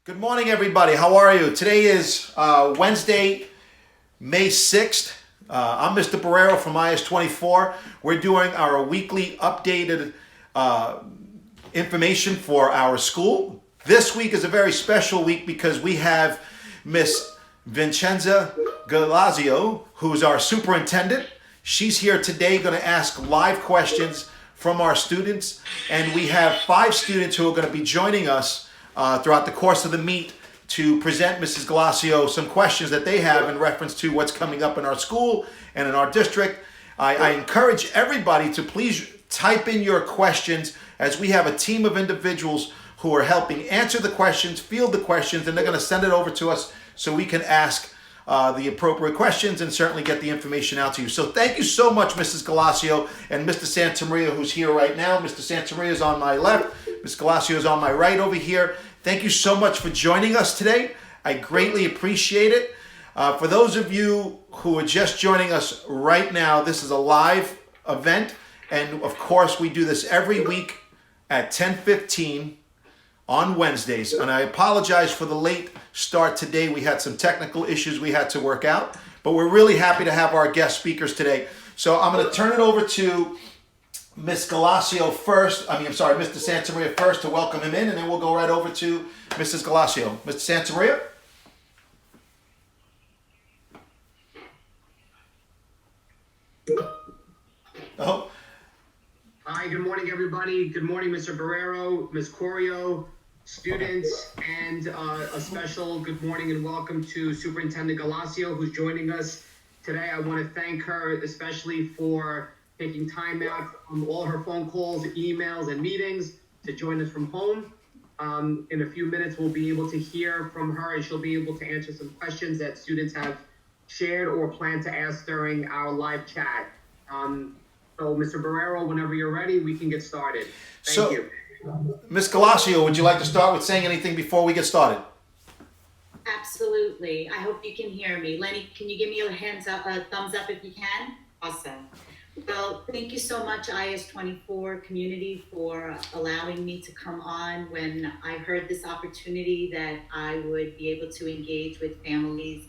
Good morning, everybody. How are you? Today is Wednesday, May 6th. I'm Mr. Borrero from IS24. We're doing our weekly updated information for our school. This week is a very special week because we have Miss Vincenza Gallassio, who's our superintendent. She's here today going to ask live questions from our students, and we have 5 students who are going to be joining us throughout the course of the meet to present Mrs. Gallassio some questions that they have in reference to what's coming up in our school and in our district. I encourage everybody to please type in your questions, as we have a team of individuals who are helping answer the questions, field the questions, and they're going to send it over to us so we can ask the appropriate questions and certainly get the information out to you. So thank you so much, Mrs. Gallassio, and Mr. Santamaria, who's here right now. Mr. Santamaria is on my left. Ms. Gallassio is on my right over here. Thank you so much for joining us today. I greatly appreciate it. For those of you who are just joining us right now, this is a live event, and of course we do this every week at 10:15 on Wednesdays. And I apologize for the late start today. We had some technical issues we had to work out, but we're really happy to have our guest speakers today. So I'm going to turn it over to Ms. Gallassio first. Mr. Santamaria first to welcome him in, and then we'll go right over to Mrs. Gallassio. Mr. Santamaria? Oh. Hi, good morning, everybody. Good morning, Mr. Borrero, Ms. Corio, students, and a special good morning and welcome to Superintendent Gallassio, who's joining us today. I want to thank her especially for taking time out from all her phone calls, emails, and meetings to join us from home. In a few minutes, we'll be able to hear from her, and she'll be able to answer some questions that students have shared or plan to ask during our live chat. So, Mr. Borrero, whenever you're ready, we can get started. Thank you. Ms. Gallassio, would you like to start with saying anything before we get started? Absolutely. I hope you can hear me. Lenny, can you give me a thumbs up if you can? Awesome. Well, thank you so much, IS24 community, for allowing me to come on. When I heard this opportunity that I would be able to engage with families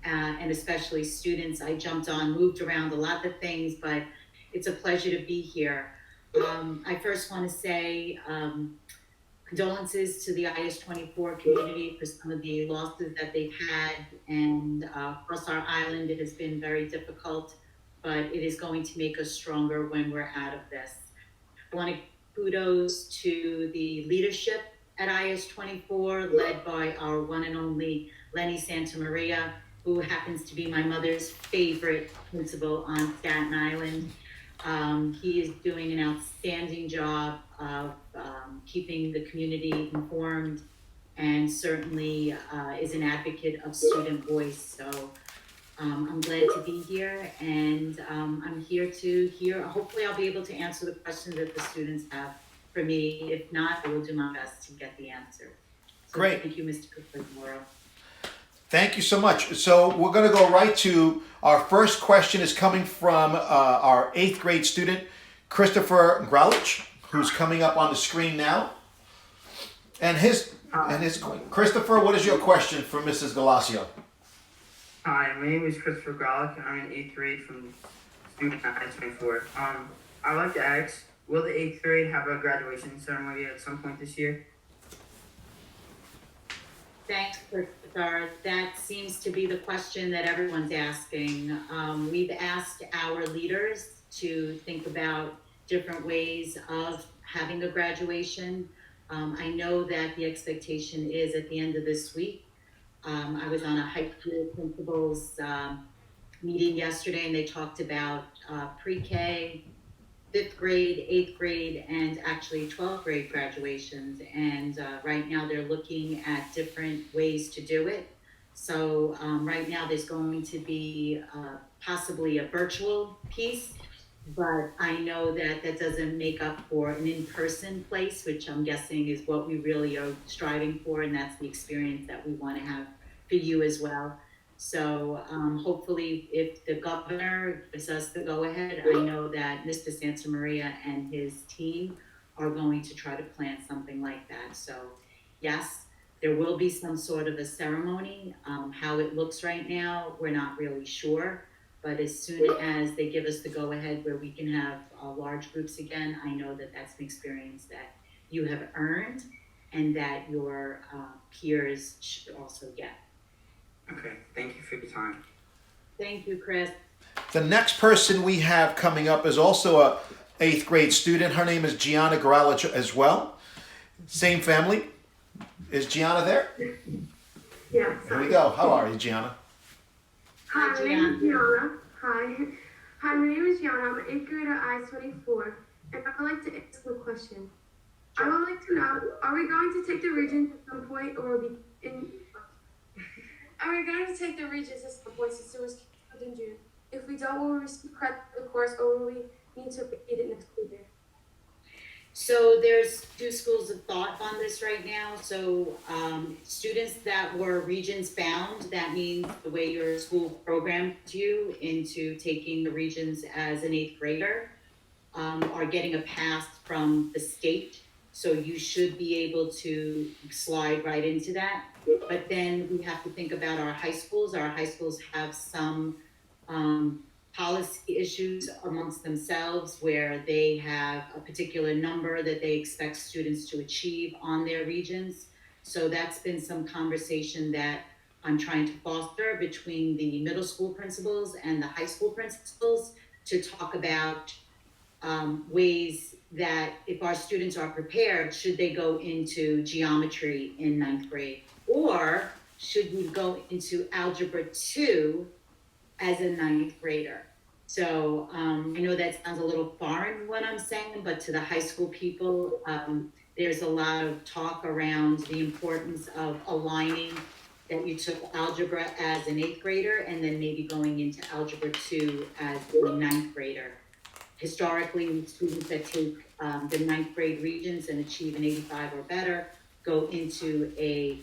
and especially students, I jumped on, moved around a lot of things, but it's a pleasure to be here. I first want to say condolences to the IS24 community for some of the losses that they've had, and across our island it has been very difficult, but it is going to make us stronger when we're out of this. I want to kudos to the leadership at IS24, led by our one and only Lenny Santamaria, who happens to be my mother's favorite principal on Staten Island. He is doing an outstanding job of keeping the community informed, and certainly is an advocate of student voice. So I'm glad to be here, and I'm here to hear. Hopefully I'll be able to answer the questions that the students have for me. If not, I will do my best to get the answer. So Great. Thank you, Mr. Borrero. Thank you so much. So we're going to go right to our first question. Is coming from our 8th grade student, Christopher Graulich, who's coming up on the screen now. And Christopher, what is your question for Mrs. Gallassio? Hi, my name is Christopher Graulich. I'm in 8th grade from student at I-24. I'd like to ask, will the 8th grade have a graduation ceremony at some point this year? Thanks, Christopher. That seems to be the question that everyone's asking. We've asked our leaders to think about different ways of having a graduation. I know that the expectation is at the end of this week. I was on a high school principals meeting yesterday, and they talked about pre-K, 5th grade, 8th grade, and actually 12th grade graduations. And right now they're looking at different ways to do it. So right now there's going to be possibly a virtual piece, but I know that that doesn't make up for an in-person place, which I'm guessing is what we really are striving for, and that's the experience that we want to have for you as well. So hopefully if the governor gives us the go-ahead, I know that Mr. Santamaria and his team are going to try to plan something like that. So yes, There will be some sort of a ceremony. How it looks right now, we're not really sure. But as soon as they give us the go-ahead where we can have large groups again, I know that that's an experience that you have earned and that your peers should also get. Okay, thank you for your time. Thank you, Chris. The next person we have coming up is also a 8th grade student. Her name is Gianna Gralic as well. Same family. Is Gianna there? Yeah. Here we go. How are you, Gianna? Hi, my name is Gianna. Hi. Hi, my name is Gianna. I'm an 8th grader at I-24, and I would like to ask a question. I would like to know, are we going to take the Regents at some point, or will be in... Are we going to take the Regents at some point since it was canceled in June? If we don't, will we receive credit for the course, or will we need to repeat it next school year? So there's two schools of thought on this right now. So students that were Regents bound, that means the way your school programmed you into taking the Regents as an 8th grader, are getting a pass from the state. So you should be able to slide right into that. But then we have to think about our high schools. Our high schools have some policy issues amongst themselves where they have a particular number that they expect students to achieve on their Regents. So that's been some conversation that I'm trying to foster between the middle school principals and the high school principals to talk about ways that if our students are prepared, should they go into geometry in 9th grade? Or should we go into Algebra 2 as a 9th grader? So I know that sounds a little foreign what I'm saying, but to the high school people, there's a lot of talk around the importance of aligning that you took algebra as an 8th grader and then maybe going into Algebra 2 as a 9th grader. Historically, students that take the 9th grade Regents and achieve an 85 or better go into a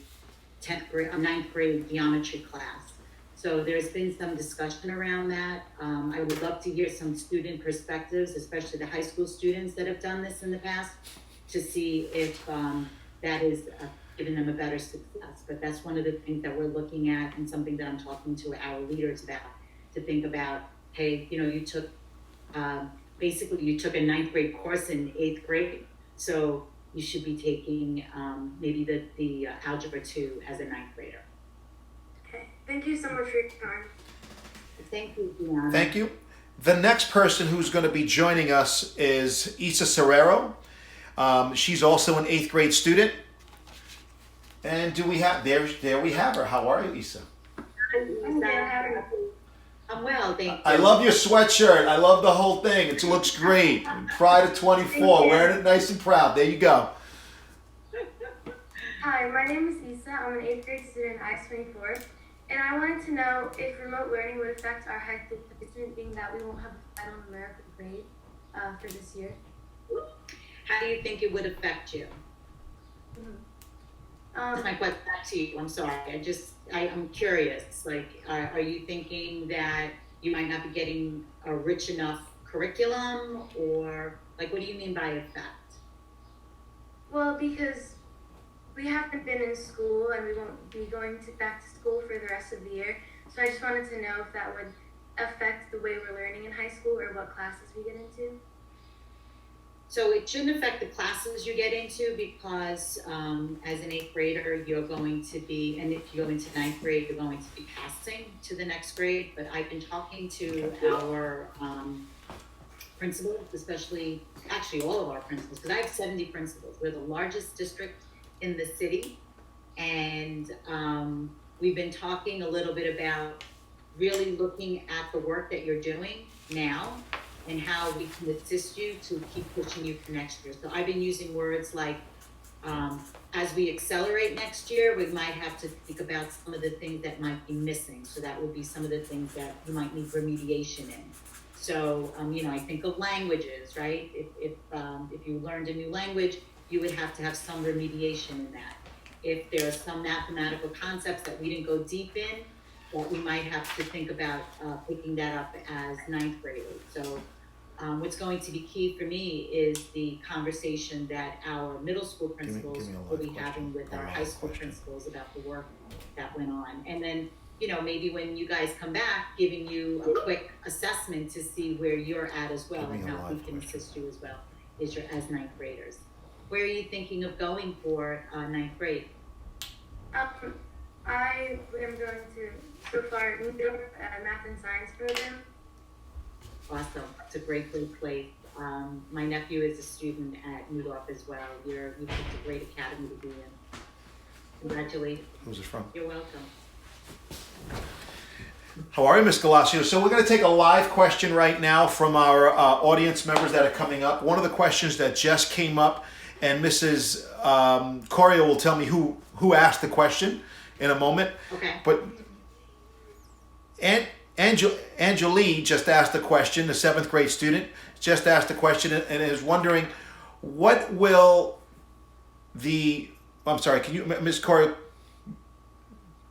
9th grade geometry class. So there's been some discussion around that. I would love to hear some student perspectives, especially the high school students that have done this in the past, to see if that is giving them a better success. But that's one of the things that we're looking at and something that I'm talking to our leaders about, to think about, hey, you know, you took, basically you took a 9th grade course in 8th grade, so you should be taking maybe the Algebra 2 as a 9th grader. Okay, thank you so much for your time. Thank you, Deanna. Thank you. The next person who's going to be joining us is Isa Serrero. She's also an 8th grade student. And do we have, there we have her. How are you, Isa? I'm well, thank you. I love your sweatshirt. I love the whole thing. It looks great. Pride of 24, wearing it nice and proud. There you go. Hi, my name is Isa. I'm an 8th grade student at I-24, and I wanted to know if remote learning would affect our high school placement, being that we won't have a final numerical grade for this year. How do you think it would affect you? That's my question back to you. I'm sorry. I'm curious. Like, are you thinking that you might not be getting a rich enough curriculum, or like, what do you mean by effect? Well, because we haven't been in school and we won't be going back to school for the rest of the year. So I just wanted to know if that would affect the way we're learning in high school or what classes we get into. So it shouldn't affect the classes you get into, because as an 8th grader, you're going to be, and if you go into 9th grade, you're going to be passing to the next grade. But I've been talking to our principals, especially, actually all of our principals, because I have 70 principals. We're the largest district in the city. And we've been talking a little bit about really looking at the work that you're doing now and how we can assist you to keep pushing you for next year. So I've been using words like, as we accelerate next year, we might have to think about some of the things that might be missing. So that would be some of the things that you might need remediation in. So, I think of languages, right? If you learned a new language, you would have to have some remediation in that. If there are some mathematical concepts that we didn't go deep in, that we might have to think about picking that up as 9th graders. So what's going to be key for me is the conversation that our middle school principals me a live will be question. having with A our live high school question. principals about the work that went on. And then, you know, maybe when you guys come back, giving you a quick assessment to see where you're at as well Give me and a how we live can question. assist you as well as ninth graders. Where are you thinking of going for ninth grade? I am going to so far math and science program. Awesome. It's a great place. My nephew is a student at Newdorf as well. You picked a great academy to be in. Congratulations. Who's it from? You're welcome. How are you, Ms. Gallassio? So we're going to take a live question right now from our audience members that are coming up. One of the questions that just came up, and Mrs. Corio will tell me who asked the question in a moment. Okay. But Angelie just asked the question, the 7th grade student just asked the question and is wondering, what will I'm sorry, can you, Ms. Corio,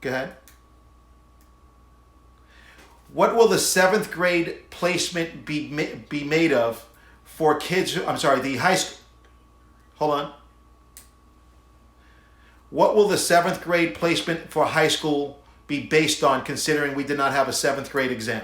go ahead. What will the 7th grade placement be made of for kids? The high school. Hold on. What will the 7th grade placement for high school be based on, considering we did not have a 7th grade exam?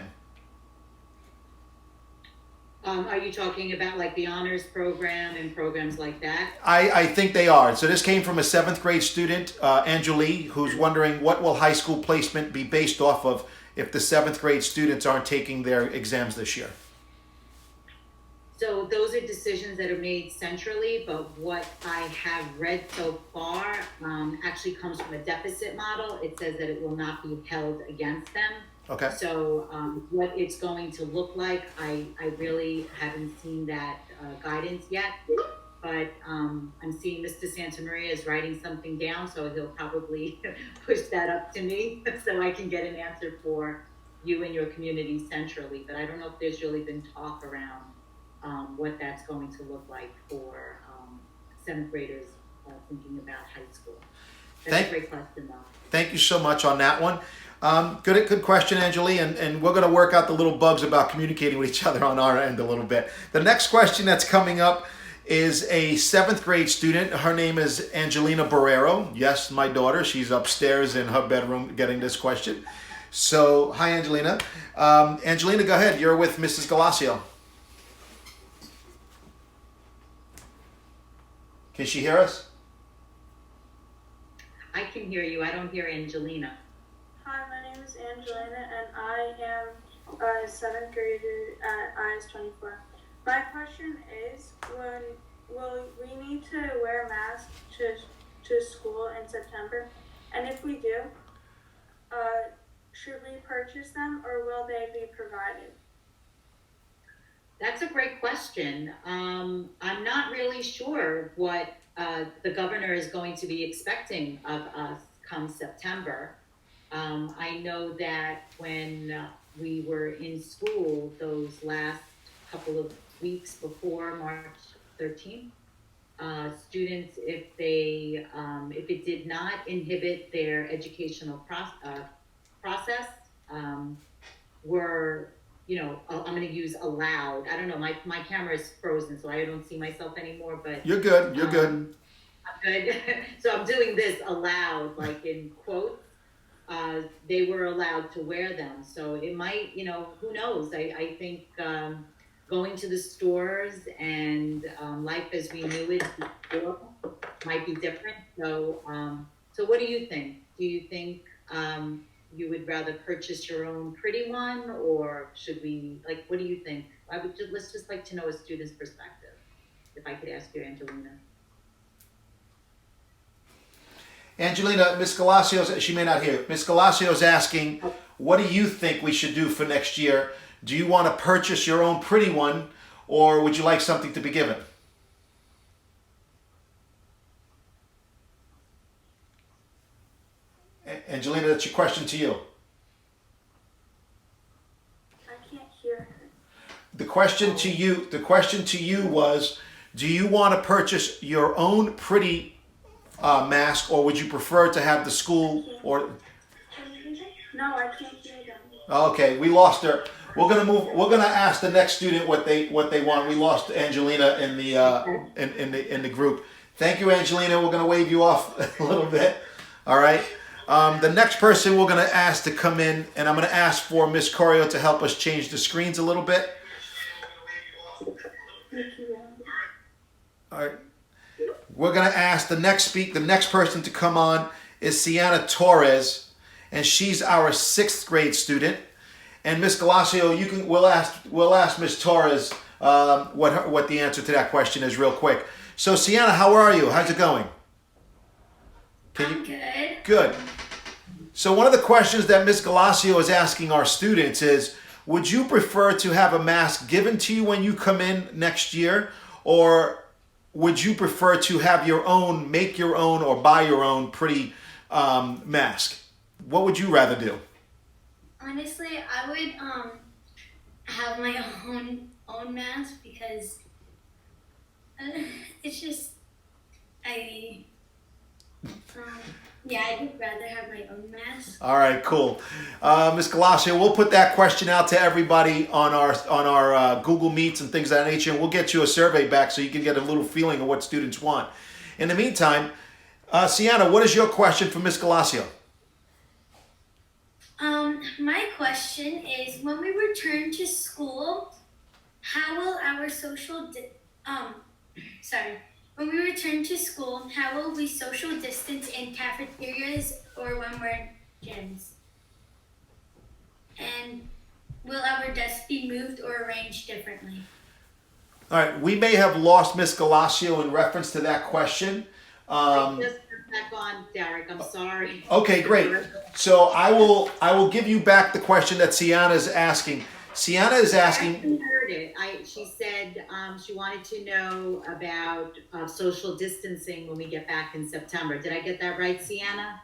Are you talking about like the honors program and programs like that? I think they are. So this came from a 7th grade student, Angelie, who's wondering what will high school placement be based off of if the 7th grade students aren't taking their exams this year. So those are decisions that are made centrally, but what I have read so far actually comes from a deficit model. It says that it will not be held against them. Okay. So what it's going to look like, I really haven't seen that guidance yet, but I'm seeing Mr. Santamaria is writing something down, so he'll probably push that up to me so I can get an answer for you and your community centrally. But I don't know if there's really been talk around what that's going to look like for 7th graders thinking about high school. That's a great question, though. Thank you so much on that one. Good question, Angelie, and we're going to work out the little bugs about communicating with each other on our end a little bit. The next question that's coming up is a 7th grade student. Her name is Angelina Borrero. Yes, my daughter. She's upstairs in her bedroom getting this question. So, hi, Angelina. Angelina, go ahead. You're with Mrs. Gallassio. Can she hear us? I can hear you. I don't hear Angelina. Hi, my name is Angelina, and I am a 7th grader at IS 24. My question is, will we need to wear masks to school in September? And if we do, should we purchase them or will they be provided? That's a great question. I'm not really sure what the governor is going to be expecting of us come September. I know that when we were in school those last couple of weeks before March 13th, students, if it did not inhibit their educational process, were, I'm going to use allowed. I don't know, my camera is frozen, so I don't see myself anymore, but You're good. You're good. I'm good. So I'm doing this allowed, like in quotes. They were allowed to wear them. So it might, who knows? I think going to the stores and life as we knew it before might be different. So what do you think? Do you think you would rather purchase your own pretty one, or should we, what do you think? Let's just like to know a student's perspective, if I could ask you, Angelina. Angelina, Ms. Gallassio, she may not hear. Ms. Gallassio is asking, what do you think we should do for next year? Do you want to purchase your own pretty one, or would you like something to be given? Angelina, that's your question to you. I can't hear her. The question to you was, do you want to purchase your own pretty mask, or would you prefer to have the school or? No, I can't hear them. Okay, we lost her. We're gonna move. We're gonna ask the next student what they want. We lost Angelina in the group. Thank you, Angelina. We're gonna wave you off a little bit. All right. The next person we're gonna ask to come in, and I'm gonna ask for Miss Corio to help us change the screens a little bit. All right. We're gonna ask the next person to come on is Sienna Torres, and she's our 6th grade student. And Miss Gallassio, we'll ask Miss Torres what the answer to that question is real quick. So Sienna, how are you? How's it going? I'm good. Good. So one of the questions that Miss Gallassio is asking our students is, would you prefer to have a mask given to you when you come in next year, or would you prefer to have your own, make your own, or buy your own pretty mask? What would you rather do? Honestly, I would have my own mask because it's just yeah, I would rather have my own mask. All right, cool. Ms. Gallassio, we'll put that question out to everybody on our Google Meets and things of that nature, and we'll get you a survey back so you can get a little feeling of what students want. In the meantime, Sienna, what is your question for Ms. Gallassio? My question is, when we return to school, how will our when we return to school, how will we social distance in cafeterias or when we're in gyms? And will our desks be moved or arranged differently? All right, we may have lost Ms. Gallassio in reference to that question. I just turned back on, Deric. I'm sorry. Okay, great. So I will give you back the question that Sienna is asking. Sienna is I asking. actually heard it. She said she wanted to know about social distancing when we get back in September. Did I get that right, Sienna?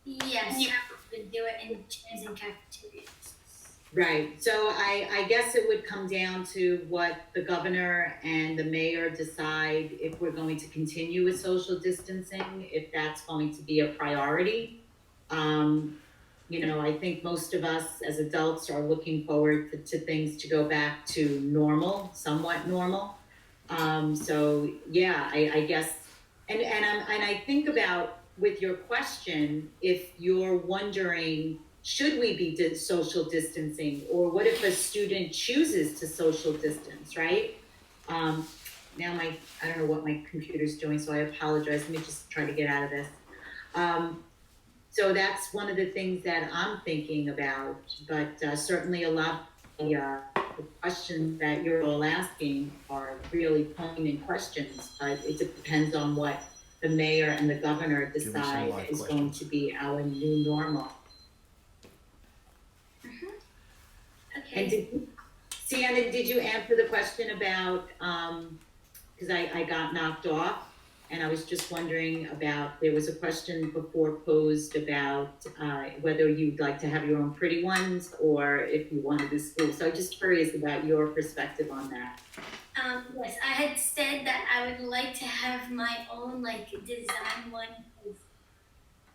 Yes, we would do it in gyms and cafeterias. Right. So I guess it would come down to what the governor and the mayor decide if we're going to continue with social distancing, if that's going to be a priority. I think most of us as adults are looking forward to things to go back to normal, somewhat normal. So yeah, I guess, and I think about with your question, if you're wondering, should we be social distancing, or what if a student chooses to social distance, right? Now I don't know what my computer's doing, so I apologize. Let me just try to get out of this. So that's one of the things that I'm thinking about, but certainly a lot of the questions that you're all asking are really poignant questions, but it depends on what the mayor and the governor decide is going to be our new normal. Okay. And Sienna, did you answer the question about, because I got knocked off, and I was just wondering about, there was a question before posed about whether you'd like to have your own pretty ones or if you wanted to school. So I'm just curious about your perspective on that. Yes, I had said that I would like to have my own design one.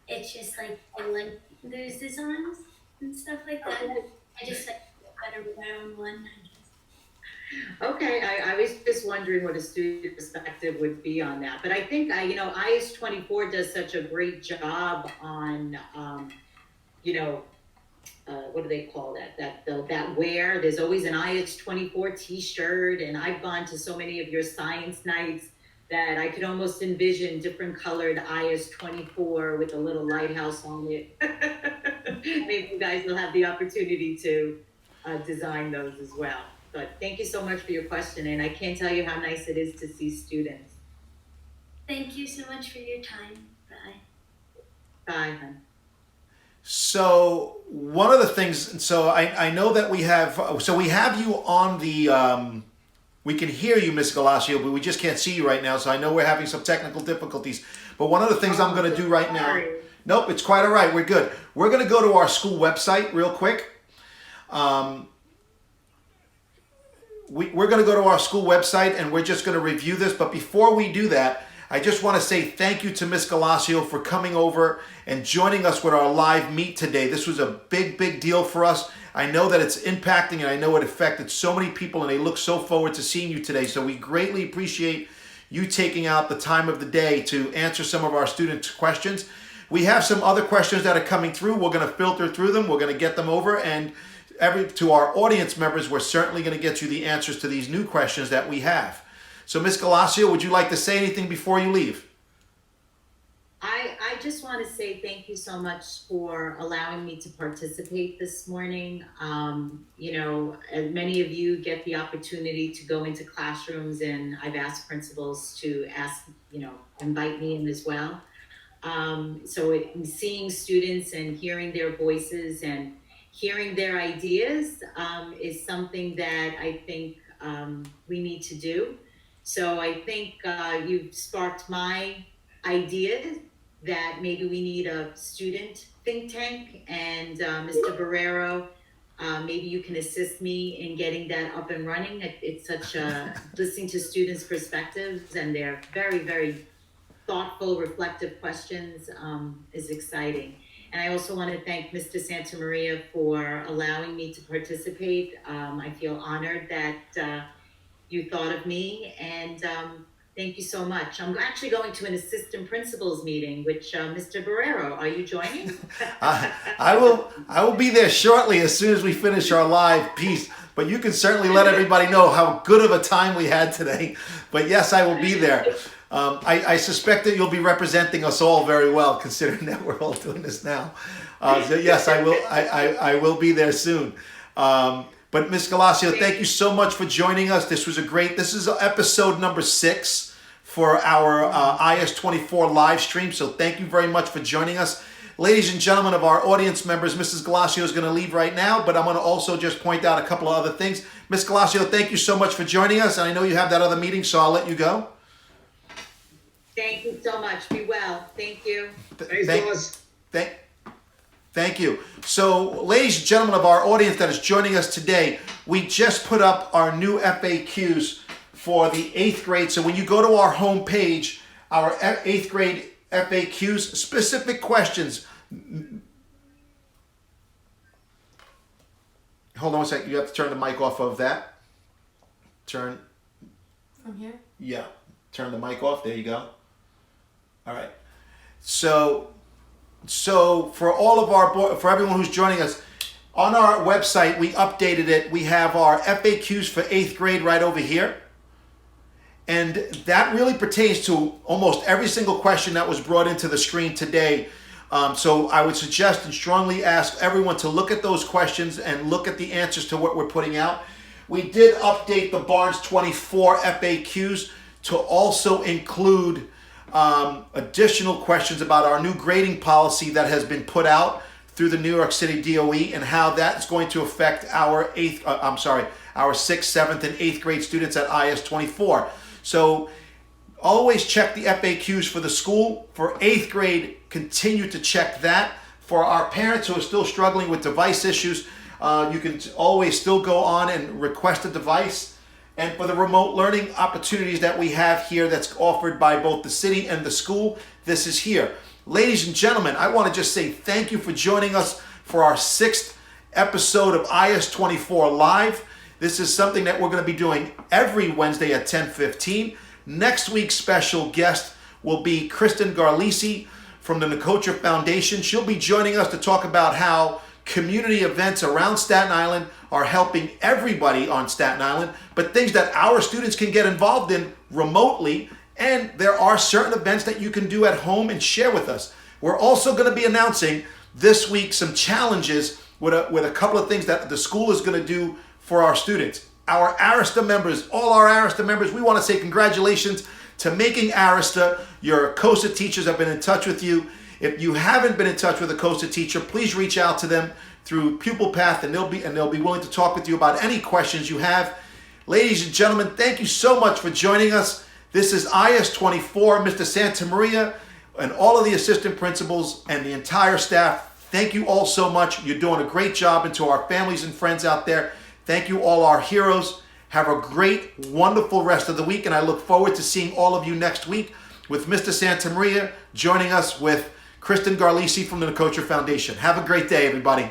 It's just I like those designs and stuff like that. I just better with my own one. Okay, I was just wondering what a student perspective would be on that. But I think, IS 24 does such a great job on, what do they call that? That wear. There's always an IS 24 t-shirt, and I've gone to so many of your science nights that I could almost envision different colored IS 24 with a little lighthouse on it. Maybe you guys will have the opportunity to design those as well. But thank you so much for your question, and I can't tell you how nice it is to see students. Thank you so much for your time. Bye. Bye, hon. So one of the things, so I know that we have you on the, we can hear you, Ms. Gallassio, but we just can't see you right now. So I know we're having some technical difficulties. But one of the things I'm going to do right now, nope, it's quite all right. We're good. We're going to go to our school website real quick. We're going to go to our school website and we're just going to review this. But before we do that, I just want to say thank you to Ms. Gallassio for coming over and joining us with our live meet today. This was a big, big deal for us. I know that it's impacting, and I know it affected so many people, and they look so forward to seeing you today. So we greatly appreciate you taking out the time of the day to answer some of our students' questions. We have some other questions that are coming through. We're going to filter through them. We're going to get them over, and to our audience members, we're certainly going to get you the answers to these new questions that we have. So, Ms. Gallassio, would you like to say anything before you leave? I just want to say thank you so much for allowing me to participate this morning. You know, and many of you get the opportunity to go into classrooms, and I've asked principals to invite me in as well. Seeing students and hearing their voices and hearing their ideas is something that I think we need to do. So I think you've sparked my idea that maybe we need a student think tank, and Mr. Borrero, maybe you can assist me in getting that up and running. It's such listening to students' perspectives and their very, very thoughtful, reflective questions is exciting. And I also want to thank Mr. Santamaria for allowing me to participate. I feel honored that you thought of me, and thank you so much. I'm actually going to an assistant principals meeting, which Mr. Borrero, are you joining? I will be there shortly as soon as we finish our live piece. But you can certainly let everybody know how good of a time we had today. But yes, I will be there. I suspect that you'll be representing us all very well, considering that we're all doing this now. So yes, I will. I will be there soon. But Ms. Gallassio, thank you so much for joining us. This is episode number 6 for our IS24 live stream. So thank you very much for joining us. Ladies and gentlemen of our audience members, Mrs. Gallassio is going to leave right now, but I'm going to also just point out a couple of other things. Ms. Gallassio, thank you so much for joining us. And I know you have that other meeting, so I'll let you go. Thank you so much. Be well. Thank you. Thanks, Thank you. So, ladies and gentlemen of our audience that is joining us today, we just put up our new FAQs for the 8th grade. So when you go to our homepage, our 8th grade FAQs, specific questions. Hold on a second. You have to turn the mic off of that. Turn. From here? Yeah. Turn the mic off. There you go. All right. So for everyone who's joining us, on our website, we updated it. We have our FAQs for 8th grade right over here. And that really pertains to almost every single question that was brought into the screen today. So I would suggest and strongly ask everyone to look at those questions and look at the answers to what we're putting out. We did update the Barnes 24 FAQs to also include additional questions about our new grading policy that has been put out through the New York City DOE and how that's going to affect our 6th, 7th, and 8th grade students at IS24. So always check the FAQs for the school. For 8th grade, continue to check that. For our parents who are still struggling with device issues, you can always still go on and request a device. And for the remote learning opportunities that we have here that's offered by both the city and the school, this is here. Ladies and gentlemen, I want to just say thank you for joining us for our 6th episode of IS24 Live. This is something that we're going to be doing every Wednesday at 10:15. Next week's special guest will be Kristen Garlisi from the Nicotra Foundation. She'll be joining us to talk about how community events around Staten Island are helping everybody on Staten Island, but things that our students can get involved in remotely, and there are certain events that you can do at home and share with us. We're also going to be announcing this week some challenges with a couple of things that the school is going to do for our students. Our Arista members, all our Arista members, we want to say congratulations to making Arista. Your COSA teachers have been in touch with you. If you haven't been in touch with a COSA teacher, please reach out to them through Pupil Path, and they'll be willing to talk with you about any questions you have. Ladies and gentlemen, thank you so much for joining us. This is IS24, Mr. Santamaria, and all of the assistant principals and the entire staff. Thank you all so much. You're doing a great job, and to our families and friends out there, thank you, all our heroes. Have a great, wonderful rest of the week, and I look forward to seeing all of you next week with Mr. Santamaria joining us with Kristen Garlisi from the Nicotra Foundation. Have a great day, everybody.